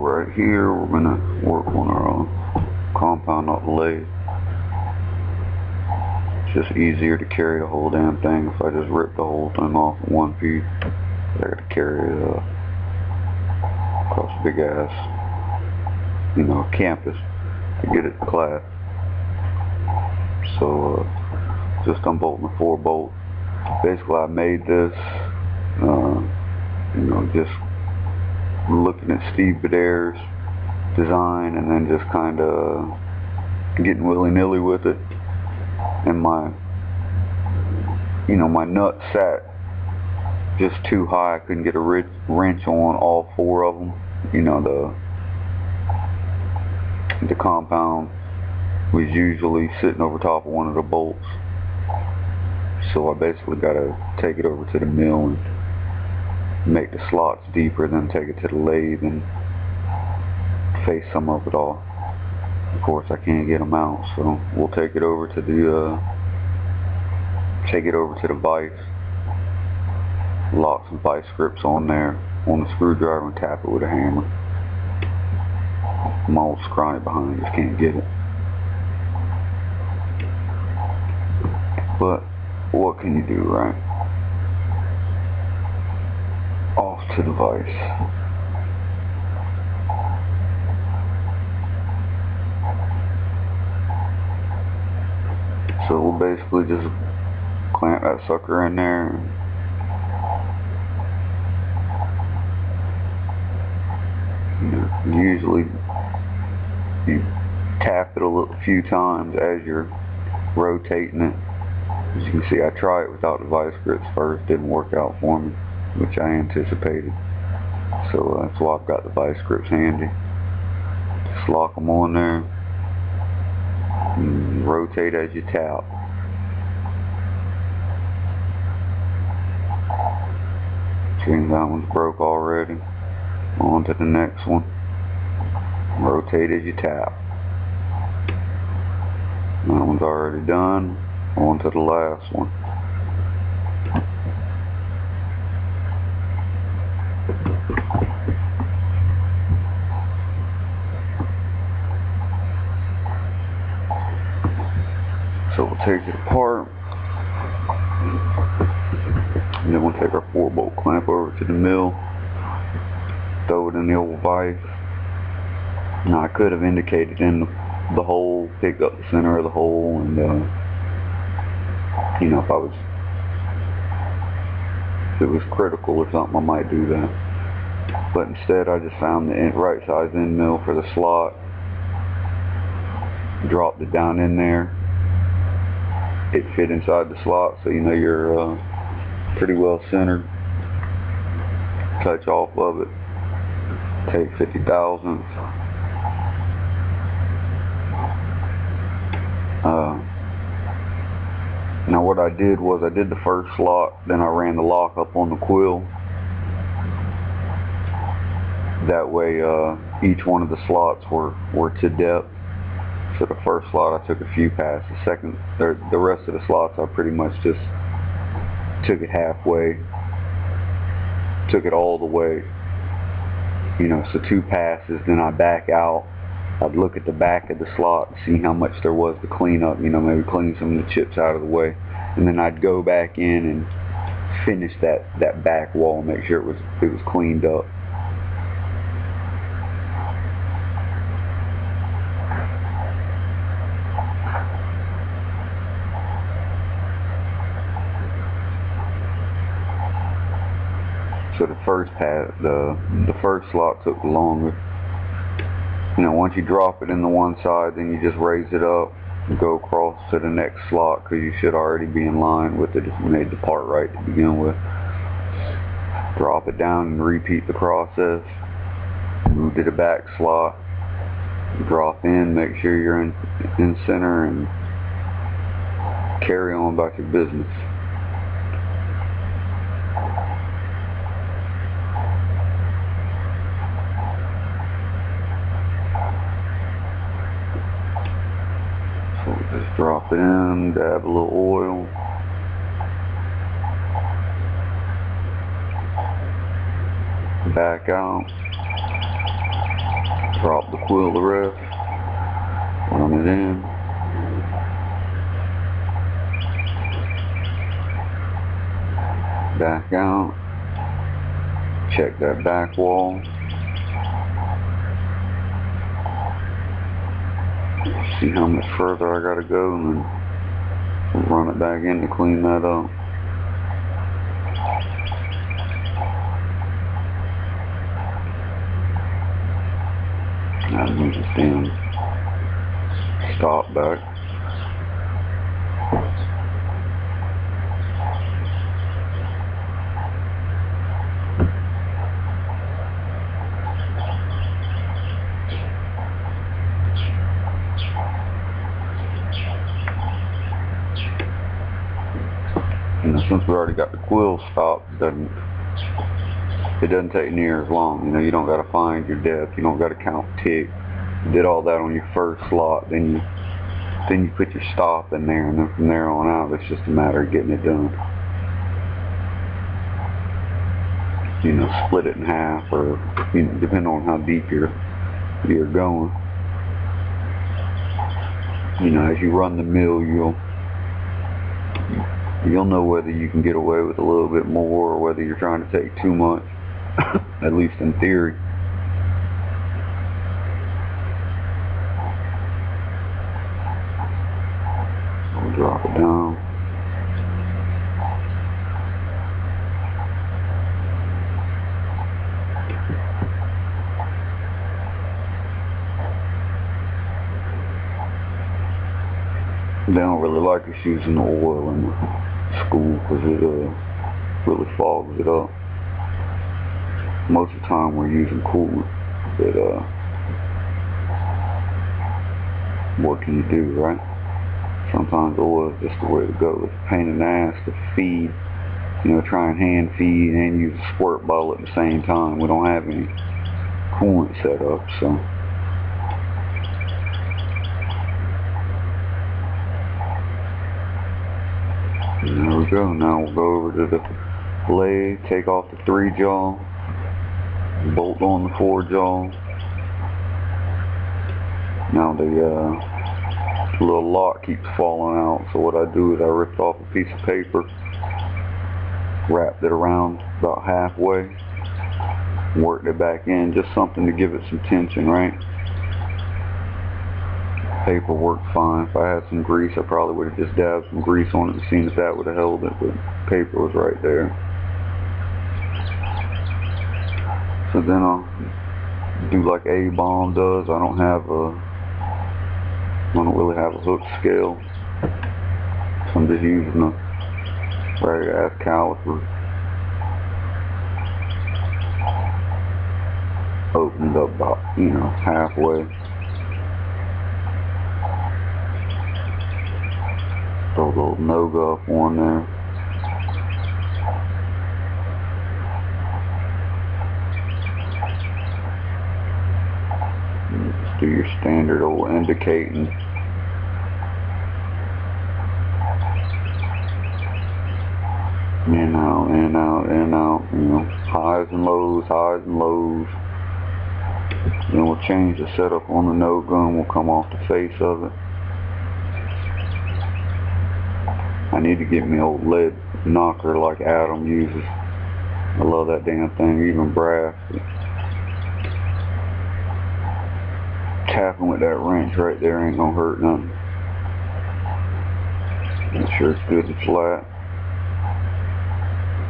right here, we're going to work on our compound off the lathe. It's just easier to carry the whole damn thing if I just rip the whole thing off in one piece. I got to carry it across a big ass, campus to get it to class. So just unbolting the 4 bolts. Basically I made this, just looking at Steve Badair's design and then just kind of getting willy-nilly with it. And my nut sat just too high. I couldn't get a wrench on all 4 of them. The compound was usually sitting over top of one of the bolts. So I basically got to take it over to the mill and make the slots deeper, then take it to the lathe and face some of it off. Of course I can't get them out, so we'll take it over to the vise, lock some vice grips on there on the screwdriver and tap it with a hammer. My old scrawny behind just can't get it. But what can you do, right? Off to the vise. So we'll basically just clamp that sucker in there. Usually you tap it a few times as you're rotating it. As you can see, I tried it without the vice grips first. Didn't work out for me, which I anticipated. So that's why I've got the vice grips handy. Just lock them on there. And rotate as you tap. See, that one's broke already. On to the next one. Rotate as you tap. That one's already done. On to the last one. So we'll take it apart, and then we'll take our 4-bolt clamp over to the mill, throw it in the old vise. Now I could have indicated in the hole, picked up the center of the hole, and if it was critical or something, I might do that. But instead I just found the right size end mill for the slot, dropped it down in there. It fit inside the slot, so you're pretty well centered. Touch off of it, take 50 thousandths. Now what I did was I did the first slot, then I ran the lock up on the quill. That way each one of the slots were to depth. So the first slot I took a few passes. The rest of the slots I pretty much just took it halfway, took it all the way. So 2 passes, then I back out. I'd look at the back of the slot, see how much there was to clean up, maybe clean some of the chips out of the way. And then I'd go back in and finish that back wall, make sure it was cleaned up. So the first pass, the first slot took longer. Once you drop it in the one side, then you just raise it up and go across to the next slot, because you should already be in line with it if you made the part right to begin with. Drop it down and repeat the process. Move to the back slot, drop in, make sure you're in center, and carry on about your business. Just drop it in, dab a little oil. Back out. Drop the quill to rest. Run it in. Back out. Check that back wall. See how much further I gotta go, and then run it back in to clean that up. I need this damn stop back. You know, since we already got the quill stopped, it doesn't take near as long. You know, you don't got to find your depth. You don't got to count tick. You did all that on your first slot. Then you put your stop in there, and then from there on out, it's just a matter of getting it done. You know, split it in half, or you know, depending on how deep you're going. You know, as you run the mill, you'll know whether you can get away with a little bit more or whether you're trying to take too much, at least in theory. We'll drop it down. They don't really like us using the oil in the school because it really fogs it up. Most of the time we're using coolant, but what can you do, right? Sometimes oil is just the way to go. It's a pain in the ass to feed, you know, try and hand feed and use a squirt bottle at the same time. We don't have any coolant set up, so. There we go. Now we'll go over to the lathe, take off the 3-jaw, bolt on the 4-jaw. Now the little lock keeps falling out, so what I do is I ripped off a piece of paper, wrapped it around about halfway, worked it back in, just something to give it some tension, right? Paper worked fine. If I had some grease, I probably would have just dabbed some grease on it and seen if that would have held it, but paper was right there. So then I'll do like A-Bomb does. I don't really have a hook scale, so I'm just using a regular ass caliper. Opened up about, you know, halfway. Throw a little Noga up on there. And just do your standard old indicating. In, out, in, out, in, out. You know, highs and lows, highs and lows. Then we'll change the setup on the Noga and we'll come off the face of it. I need to get me an old lead knocker like Adam uses. I love that damn thing, even brass. Tapping with that wrench right there ain't gonna hurt nothing. Make sure it's good and flat.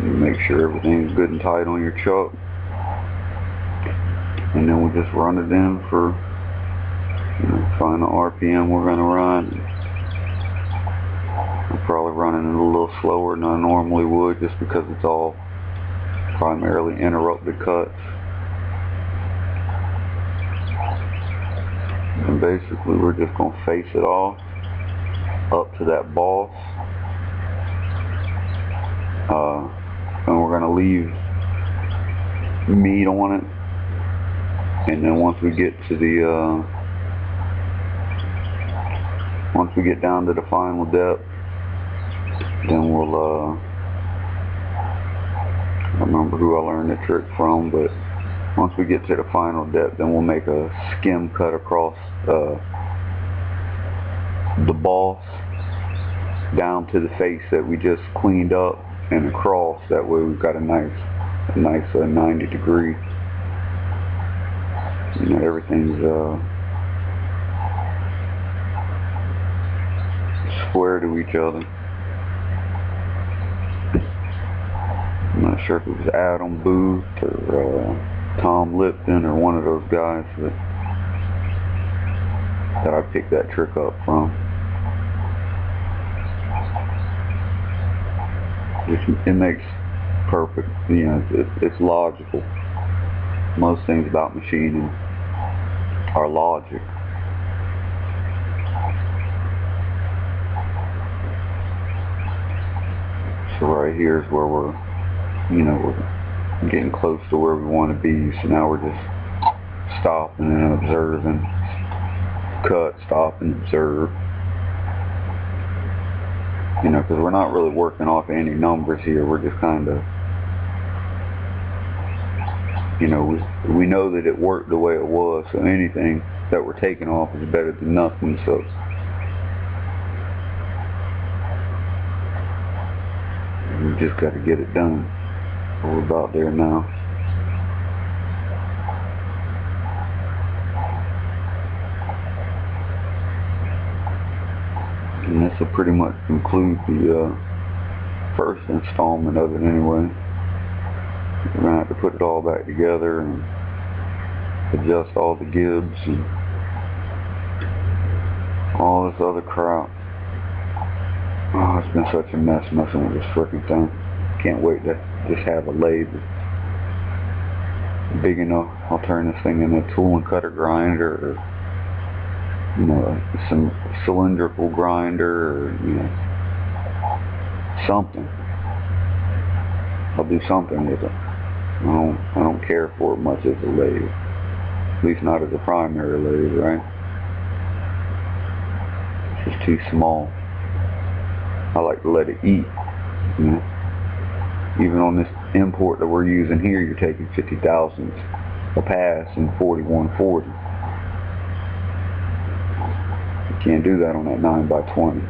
And make sure everything's good and tight on your chuck. And then we'll just run it in for, you know, find the RPM we're gonna run. I'm probably running it a little slower than I normally would just because it's all primarily interrupted cuts. And basically we're just going to face it off up to that boss. And we're going to leave meat on it. And then once we get to the, once we get down to the final depth, then we'll, I remember who I learned the trick from, but Once we get to the final depth, then we'll make a skim cut across the boss down to the face that we just cleaned up and across. That way we've got a nice 90 degree. You know, everything's square to each other. I'm not sure if it was Adam Booth or Tom Lipton or one of those guys that I picked that trick up from. It makes perfect, you know, it's logical. Most things about machining are logic. So right here is where we're getting close to where we want to be. So now we're just stopping and observing. Cut, stop, and observe. You know, because we're not really working off any numbers here. We're just kind of, you know, we know that it worked the way it was. So anything that we're taking off is better than nothing. So we just got to get it done. We're about there now. And this will pretty much conclude the first installment of it anyway. We're going to have to put it all back together and adjust all the gibs and all this other crap. Oh, it's been such a mess messing with this frickin' thing. Can't wait to just have a lathe big enough. I'll turn this thing into a tool and cutter grinder, or, you know, some cylindrical grinder, or, you know, something. I'll do something with it. I don't care for it much as a lathe. At least not as a primary lathe, right? It's just too small. I like to let it eat, you know. Even on this import that we're using here, you're taking 50 thousandths a pass in 4140. You can't do that on that 9x20.